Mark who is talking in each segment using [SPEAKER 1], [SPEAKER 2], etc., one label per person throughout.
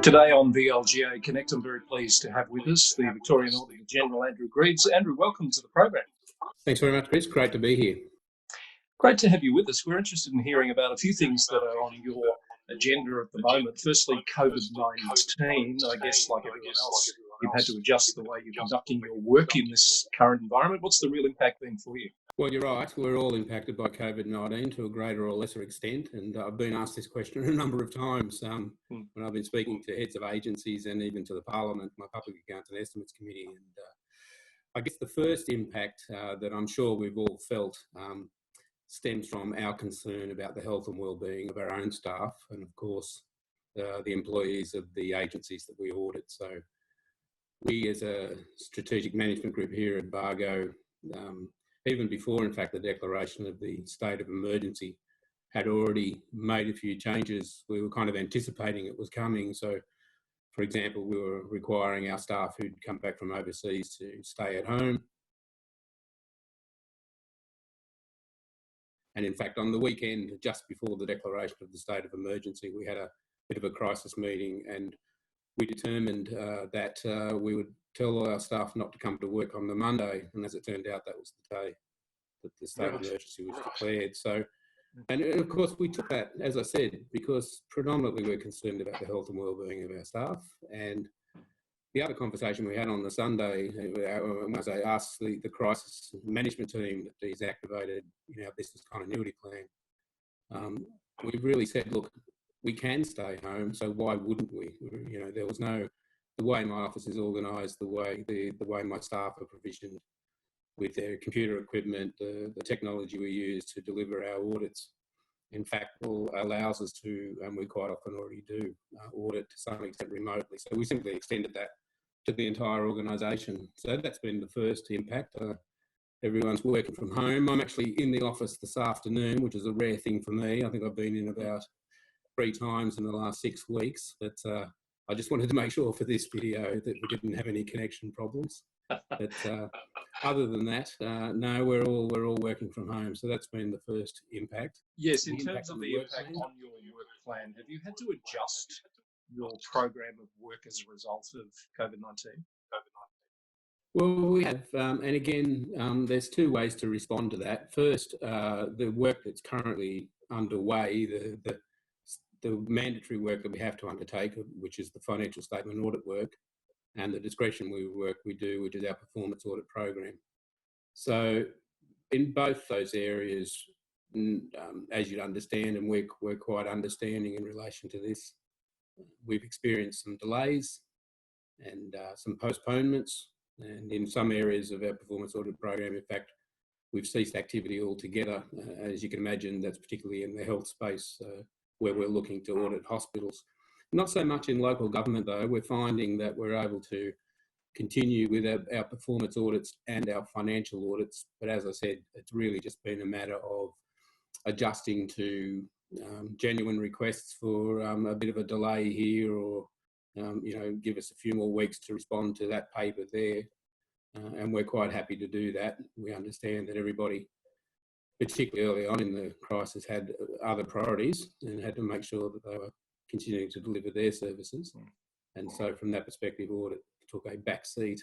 [SPEAKER 1] Today on VLGA Connect, I'm very pleased to have with us the Victorian Auditor-General Andrew Greaves. Andrew, welcome to the program.
[SPEAKER 2] Thanks very much, Chris. Great to be here.
[SPEAKER 1] Great to have you with us. We're interested in hearing about a few things that are on your agenda at the moment. Firstly, COVID-19. I guess, like everyone else, you've had to adjust the way you're conducting your work in this current environment. What's the real impact been for you?
[SPEAKER 2] Well, you're right. We're all impacted by COVID-19 to a greater or lesser extent. And I've been asked this question a number of times when I've been speaking to heads of agencies and even to the Parliament, my Public Accounts and Estimates Committee. And I guess the first impact that I'm sure we've all felt stems from our concern about the health and well-being of our own staff and, of course, the employees of the agencies that we audit. So we, as a strategic management group here at VLGA, even before, in fact, the declaration of the state of emergency, had already made a few changes. We were kind of anticipating it was coming. So, for example, we were requiring our staff who'd come back from overseas to stay at home. And in fact, on the weekend, just before the declaration of the state of emergency, we had a bit of a crisis meeting, and we determined that we would tell all our staff not to come to work on the Monday. And as it turned out, that was the day that the state of emergency was declared. So, and of course, we took that, as I said, because predominantly we're concerned about the health and well-being of our staff. And the other conversation we had on the Sunday, as I asked the crisis management team that is activated in our business continuity plan, we've really said, look, we can stay home, so why wouldn't we? You know, there was no, the way my office is organised, the way my staff are provisioned with their computer equipment, the technology we use to deliver our audits, in fact, allows us to, and we quite often already do, audit to some extent remotely. So we simply extended that to the entire organisation. So that's been the first impact. Everyone's working from home. I'm actually in the office this afternoon, which is a rare thing for me. I think I've been in about 3 times in the last 6 weeks, but I just wanted to make sure for this video that we didn't have any connection problems. But other than that, no, we're all working from home. So that's been the first impact.
[SPEAKER 1] Yes, in terms of the impact on your work plan, have you had to adjust your program of work as a result of COVID-19?
[SPEAKER 2] Well, we have, and again, there's 2 ways to respond to that. First, the work that's currently underway, the mandatory work that we have to undertake, which is the financial statement audit work, and the discretionary work we do, which is our performance audit program. So in both those areas, as you'd understand, and we're quite understanding in relation to this, we've experienced some delays and some postponements, and in some areas of our performance audit program, in fact, we've ceased activity altogether. As you can imagine, that's particularly in the health space where we're looking to audit hospitals. Not so much in local government, though. We're finding that we're able to continue with our performance audits and our financial audits. But as I said, it's really just been a matter of adjusting to genuine requests for a bit of a delay here, or give us a few more weeks to respond to that paper there. And we're quite happy to do that. We understand that everybody, particularly early on in the crisis, had other priorities and had to make sure that they were continuing to deliver their services. And so from that perspective, audit took a back seat.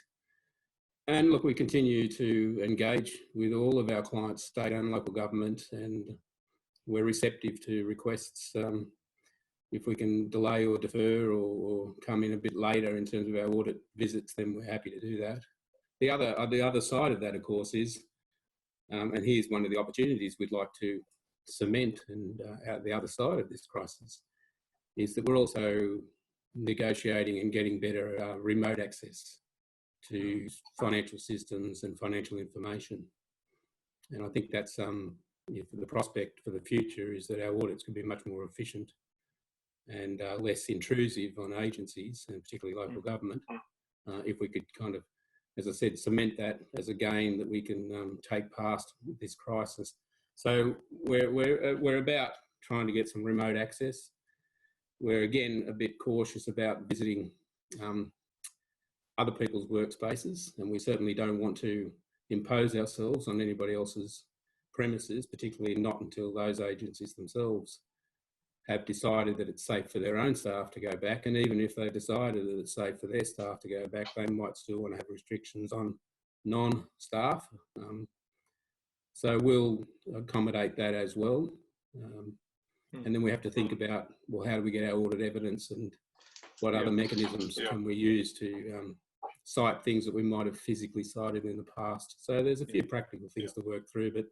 [SPEAKER 2] And look, we continue to engage with all of our clients, state and local government, and we're receptive to requests. If we can delay or defer or come in a bit later in terms of our audit visits, then we're happy to do that. The other side of that, of course, is, and here's one of the opportunities we'd like to cement, and out the other side of this crisis, is that we're also negotiating and getting better remote access to financial systems and financial information. And I think that's the prospect for the future is that our audits can be much more efficient and less intrusive on agencies, and particularly local government, if we could kind of, as I said, cement that as a gain that we can take past this crisis. So we're about trying to get some remote access. We're again a bit cautious about visiting other people's workspaces, and we certainly don't want to impose ourselves on anybody else's premises, particularly not until those agencies themselves have decided that it's safe for their own staff to go back, and even if they decided that it's safe for their staff to go back, they might still want to have restrictions on non-staff. So we'll accommodate that as well. And then we have to think about, well, how do we get our audit evidence, and what other mechanisms can we use to cite things that we might have physically cited in the past. So there's a few practical things to work through, but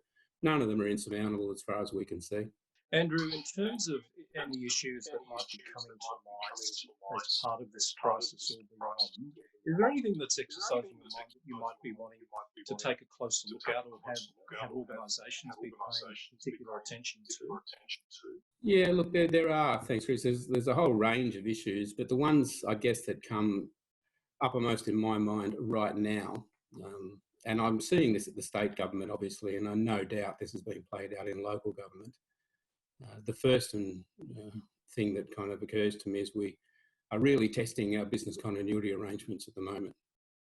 [SPEAKER 2] none of them are insurmountable as far as we can see.
[SPEAKER 1] Andrew, in terms of any issues that might be coming to light as part of this crisis or beyond, is there anything that's exercising your mind that you might be wanting to take a closer look at, or have organisations be paying particular attention to?
[SPEAKER 2] Yeah, look, there are things, Chris. There's a whole range of issues, but the ones, I guess, that come uppermost in my mind right now, and I'm seeing this at the state government, obviously, and I no doubt this is being played out in local government. The first thing that kind of occurs to me is we are really testing our business continuity arrangements at the moment.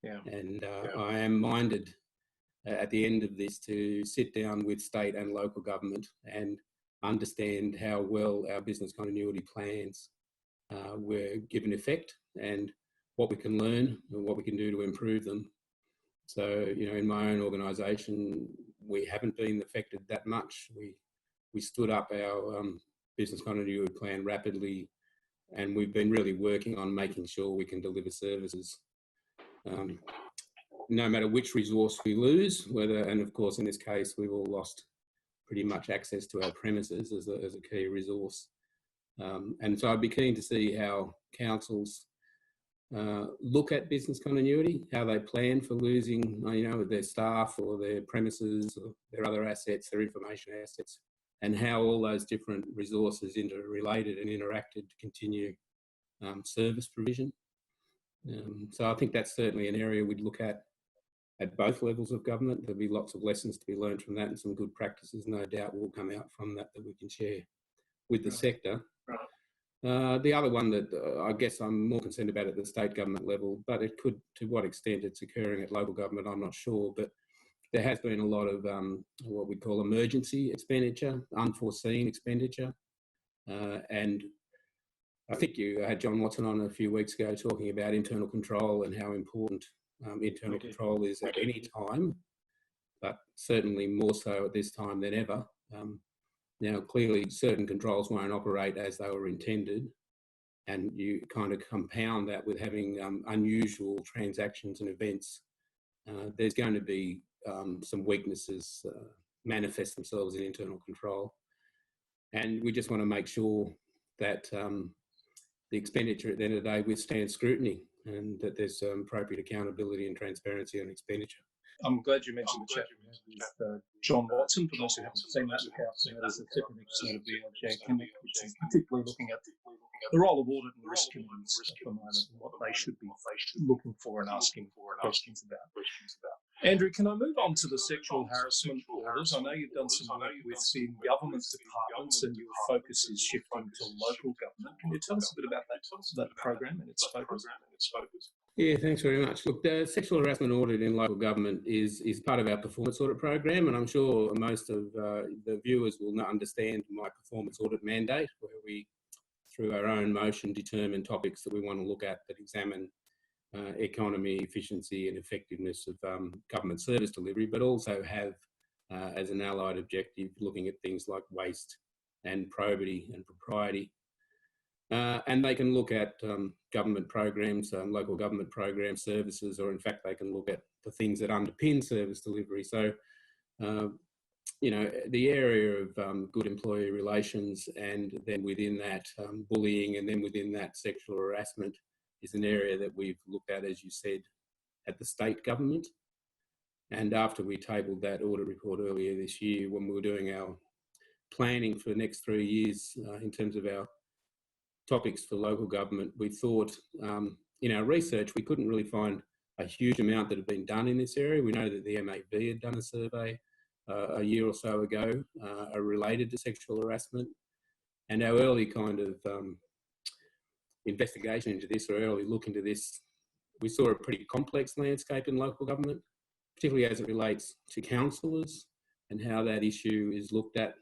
[SPEAKER 2] And I am minded at the end of this to sit down with state and local government and understand how well our business continuity plans were given effect, and what we can learn and what we can do to improve them. So, you know, in my own organisation, we haven't been affected that much. We stood up our business continuity plan rapidly, and we've been really working on making sure we can deliver services no matter which resource we lose, and of course in this case we've all lost pretty much access to our premises as a key resource. And so I'd be keen to see how councils look at business continuity, how they plan for losing, you know, their staff or their premises or their other assets, their information assets, and how all those different resources interrelated and interacted to continue service provision. So I think that's certainly an area we'd look at both levels of government. There'll be lots of lessons to be learned from that, and some good practices no doubt will come out from that we can share with the sector. The other one that I guess I'm more concerned about at the state government level, but it could, to what extent it's occurring at local government, I'm not sure, but there has been a lot of what we call emergency expenditure, unforeseen expenditure. And I think you had John Watson on a few weeks ago talking about internal control and how important internal control is at any time, but certainly more so at this time than ever. Now, clearly, certain controls won't operate as they were intended, and you kind of compound that with having unusual transactions and events. There's going to be some weaknesses manifest themselves in internal control, and we just want to make sure that the expenditure at the end of the day withstands scrutiny, and that there's appropriate accountability and transparency on expenditure.
[SPEAKER 1] I'm glad you mentioned the chat we had with John Watson. For those who haven't seen that, look out for that as a separate episode of VLGA Connect, which is particularly looking at the role of audit and risk committees at the moment, and what they should be looking for and asking questions about. Andrew, can I move on to the sexual harassment audit? I know you've done some work within government departments, and your focus is shifting to local government. Can you tell us a bit about that program and its focus?
[SPEAKER 2] Yeah, thanks very much. Look, the sexual harassment audit in local government is part of our performance audit program, and I'm sure most of the viewers will understand my performance audit mandate, where we, through our own motion, determine topics that we want to look at that examine economy, efficiency and effectiveness of government service delivery, but also have as an allied objective looking at things like waste and probity and propriety. And they can look at government programs, local government program services, or in fact they can look at the things that underpin service delivery. So, you know, the area of good employee relations, and then within that bullying, and then within that sexual harassment is an area that we've looked at, as you said, at the state government. And after we tabled that audit report earlier this year, when we were doing our planning for the next 3 years in terms of our topics for local government, we thought in our research we couldn't really find a huge amount that had been done in this area. We know that the MAV had done a survey a year or so ago related to sexual harassment, and our early kind of investigation into this, or early look into this, we saw a pretty complex landscape in local government, particularly as it relates to councillors and how that issue is looked at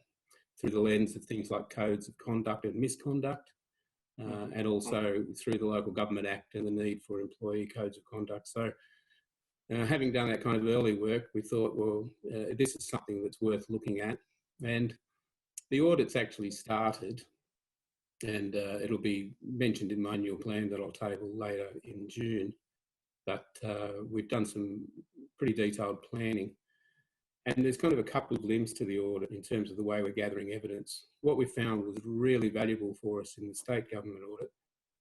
[SPEAKER 2] through the lens of things like codes of conduct and misconduct, and also through the Local Government Act and the need for employee codes of conduct. So having done that kind of early work, we thought, well, this is something that's worth looking at. And the audit's actually started, and it'll be mentioned in my annual plan that I'll table later in June. But we've done some pretty detailed planning. And there's kind of a couple of limbs to the audit in terms of the way we're gathering evidence. What we found was really valuable for us in the state government audit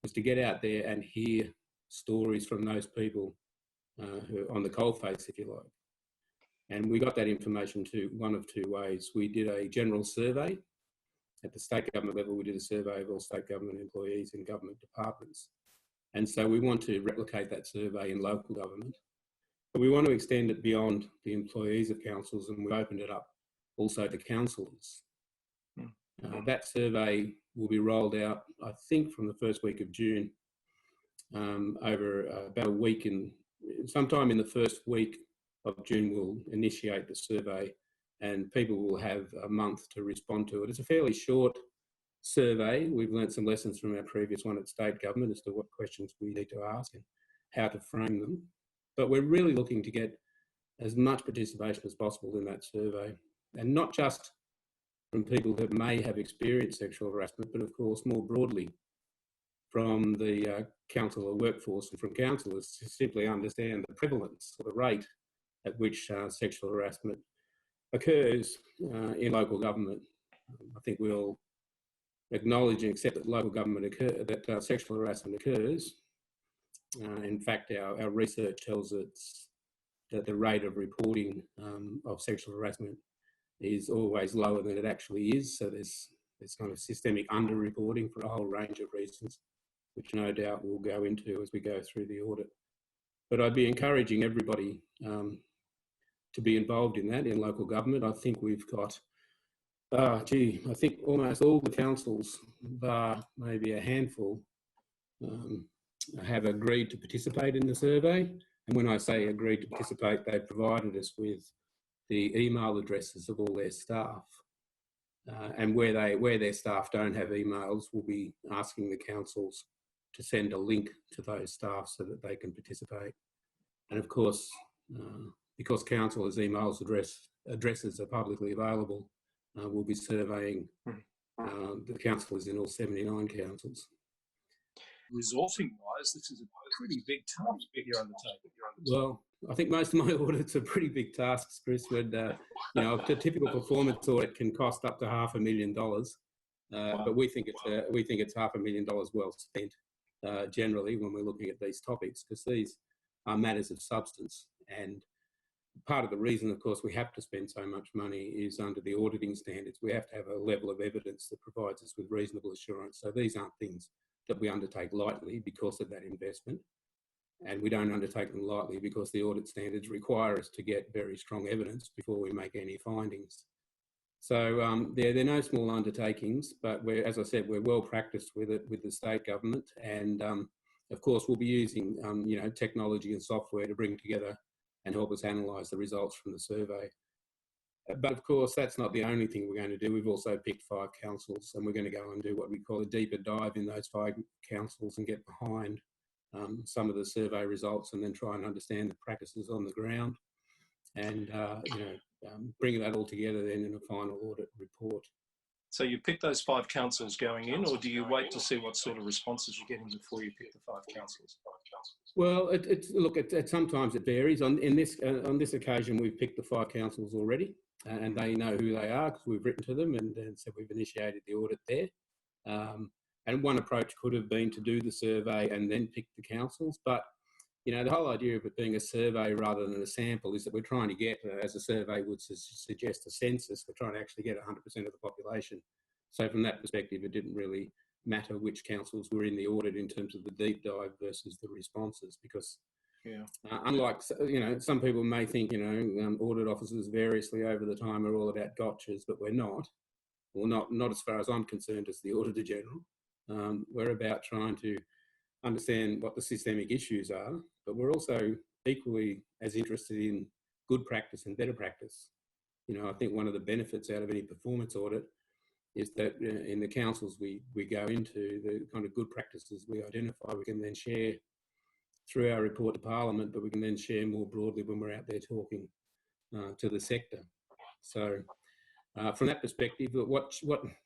[SPEAKER 2] was to get out there and hear stories from those people who are on the coalface, if you like. And we got that information one of two ways. We did a general survey. At the state government level, we did a survey of all state government employees in government departments. And so we want to replicate that survey in local government. But we want to extend it beyond the employees of councils, and we've opened it up also to councillors. That survey will be rolled out, I think, from the first week of June, over about a week. Sometime in the first week of June, we'll initiate the survey, and people will have a month to respond to it. It's a fairly short survey. We've learnt some lessons from our previous one at state government as to what questions we need to ask and how to frame them. But we're really looking to get as much participation as possible in that survey, and not just from people that may have experienced sexual harassment, but of course more broadly from the councillor workforce and from councillors to simply understand the prevalence or the rate at which sexual harassment occurs in local government. I think we'll acknowledge and accept that local government that sexual harassment occurs. In fact, our research tells us that the rate of reporting of sexual harassment is always lower than it actually is. So there's kind of systemic underreporting for a whole range of reasons, which no doubt we'll go into as we go through the audit. But I'd be encouraging everybody to be involved in that in local government. I think we've got, I think almost all the councils, bar maybe a handful, have agreed to participate in the survey. And when I say agreed to participate, they've provided us with the email addresses of all their staff. And where their staff don't have emails, we'll be asking the councils to send a link to those staff so that they can participate. And of course, because councillors' emails addresses are publicly available, we'll be surveying the councillors in all 79 councils.
[SPEAKER 1] Resourcing-wise, this is a pretty big task that you're undertaking.
[SPEAKER 2] Well, I think most of my audits are pretty big tasks, Chris. When a typical performance audit can cost up to $500,000, but we think it's $500,000 well spent generally when we're looking at these topics, because these are matters of substance. And part of the reason, of course, we have to spend so much money is under the auditing standards. We have to have a level of evidence that provides us with reasonable assurance. So these aren't things that we undertake lightly because of that investment. And we don't undertake them lightly because the audit standards require us to get very strong evidence before we make any findings. So they're no small undertakings, but as I said, we're well practiced with it with the state government. And of course, we'll be using technology and software to bring together and help us analyse the results from the survey. But of course, that's not the only thing we're going to do. We've also picked 5 councils, and we're going to go and do what we call a deeper dive in those 5 councils and get behind some of the survey results, and then try and understand the practices on the ground, and bring that all together then in a final audit report.
[SPEAKER 1] So you pick those 5 councils going in, or do you wait to see what sort of responses you're getting before you pick the 5 councils?
[SPEAKER 2] Well, sometimes it varies. On this occasion, we've picked the 5 councils already, and they know who they are because we've written to them and said we've initiated the audit there. And one approach could have been to do the survey and then pick the councils. But, the whole idea of it being a survey rather than a sample is that we're trying to get, as a survey would suggest, a census. We're trying to actually get 100% of the population. So from that perspective, it didn't really matter which councils were in the audit in terms of the deep dive versus the responses, because unlike, some people may think, audit officers variously over the time are all about gotchas, but we're not. Well, not as far as I'm concerned as the Auditor-General. We're about trying to understand what the systemic issues are, but we're also equally as interested in good practice and better practice. I think one of the benefits out of any performance audit is that in the councils we go into, the kind of good practices we identify, we can then share through our report to Parliament, but we can then share more broadly when we're out there talking to the sector. So from that perspective, what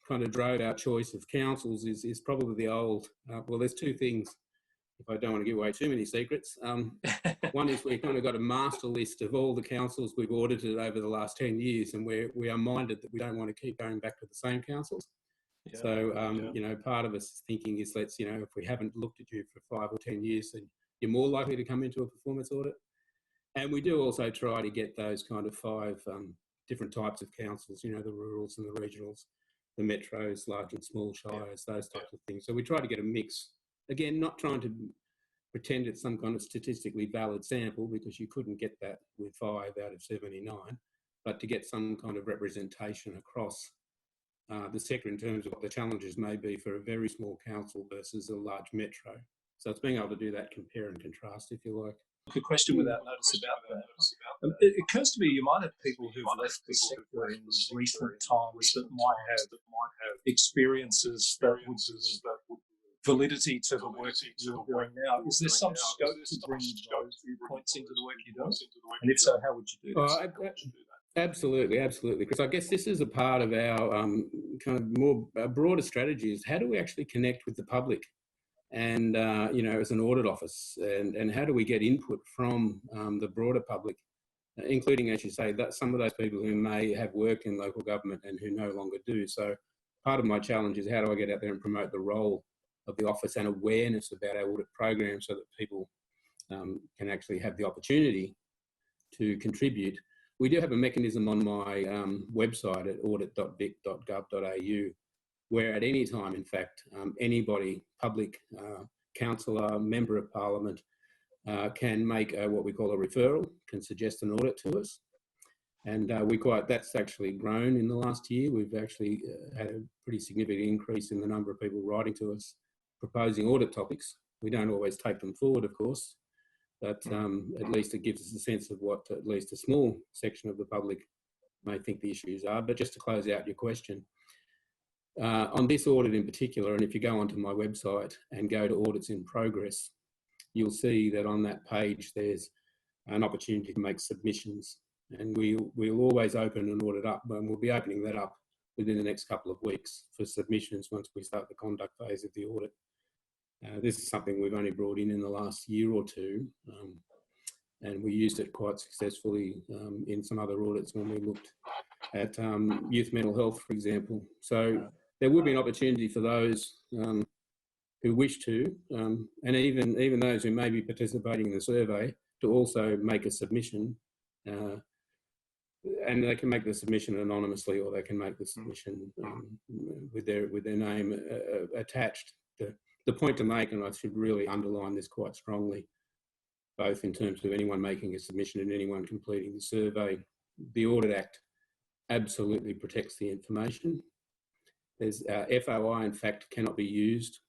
[SPEAKER 2] kind of drove our choice of councils is probably the old, well, there's two things, if I don't want to give away too many secrets. One is we've kind of got a master list of all the councils we've audited over the last 10 years, and we are minded that we don't want to keep going back to the same councils. Yeah, so, you know, part of us thinking is, let's, you know, if we haven't looked at you for 5 or 10 years, then you're more likely to come into a performance audit. And we do also try to get those kind of 5 different types of councils, you know, the rurals and the regionals, the metros, large and small shires, those types of things. So we try to get a mix. Again, not trying to pretend it's some kind of statistically valid sample, because you couldn't get that with 5 out of 79, but to get some kind of representation across the sector in terms of what the challenges may be for a very small council versus a large metro. So it's being able to do that compare and contrast, if you like.
[SPEAKER 1] A question without notice about that. It occurs to me you might have people who've left the sector in recent times that might have experiences that would give validity to the work that you're doing now. Is there some scope to bring those viewpoints into the work you're doing? And if so, how would you do that?
[SPEAKER 2] Absolutely, absolutely. Because I guess this is a part of our kind of more broader strategy is how do we actually connect with the public and, you know, as an audit office, and how do we get input from the broader public, including, as you say, that some of those people who may have worked in local government and who no longer do. So part of my challenge is how do I get out there and promote the role of the office and awareness about our audit program so that people can actually have the opportunity to contribute. We do have a mechanism on my website at audit.vic.gov.au where at any time, in fact, anybody, public, councillor, member of parliament, can make what we call a referral, can suggest an audit to us. And that's actually grown in the last year. We've actually had a pretty significant increase in the number of people writing to us, proposing audit topics. We don't always take them forward, of course, but at least it gives us a sense of what at least a small section of the public may think the issues are. But just to close out your question, on this audit in particular, and if you go onto my website and go to audits in progress, you'll see that on that page there's an opportunity to make submissions, and we'll always open an audit up, and we'll be opening that up within the next couple of weeks for submissions once we start the conduct phase of the audit. This is something we've only brought in the last year or two, and we used it quite successfully in some other audits when we looked at youth mental health, for example. So there will be an opportunity for those who wish to, and even those who may be participating in the survey, to also make a submission. And they can make the submission anonymously, or they can make the submission with their name attached. The point to make, and I should really underline this quite strongly, both in terms of anyone making a submission and anyone completing the survey, the Audit Act absolutely protects the information. There's FOI, in fact, cannot be used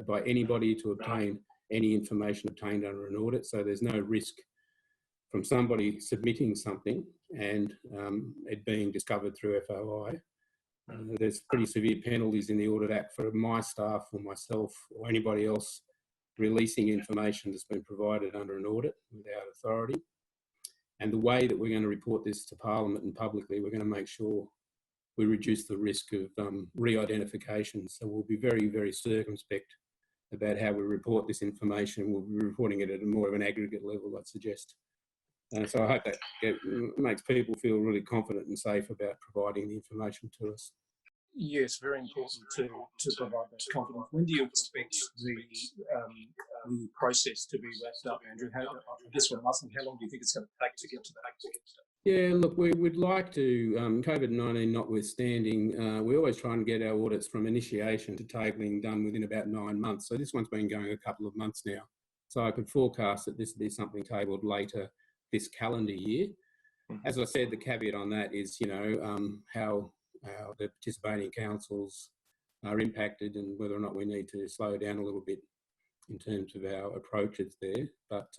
[SPEAKER 2] by anybody to obtain any information obtained under an audit. So there's no risk from somebody submitting something and it being discovered through FOI. There's pretty severe penalties in the Audit Act for my staff or myself or anybody else releasing information that's been provided under an audit without authority. And the way that we're going to report this to Parliament and publicly, we're going to make sure we reduce the risk of re-identification. So we'll be very, very circumspect about how we report this information. We'll be reporting it at a more of an aggregate level, I'd suggest. So I hope that makes people feel really confident and safe about providing the information to us.
[SPEAKER 1] Yes, very important to provide that confidence. When do you expect the process to be wrapped up, Andrew? I guess we're asking, how long do you think it's going to take to get to that?
[SPEAKER 2] Yeah, look, we would like to, COVID-19 notwithstanding, we always try and get our audits from initiation to tabling done within about 9 months. So this one's been going a couple of months now. So I could forecast that this will be something tabled later this calendar year. As I said, the caveat on that is, you know, how the participating councils are impacted and whether or not we need to slow down a little bit in terms of our approaches there. But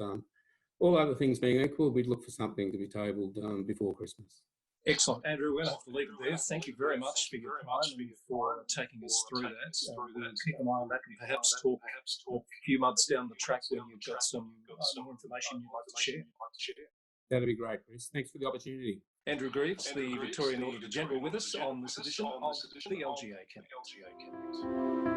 [SPEAKER 2] all other things being equal, we'd look for something to be tabled before Christmas.
[SPEAKER 1] Excellent. Andrew, we're going to have to leave it there. Thank you very much for your time and for taking us through that. We'll keep an eye on that and perhaps talk a few months down the track when you've got some more information you'd like to share.
[SPEAKER 2] That'd be great, Chris. Thanks for the opportunity.
[SPEAKER 1] Andrew Greaves, the Victorian Auditor-General, with us on this edition of the VLGA Connect.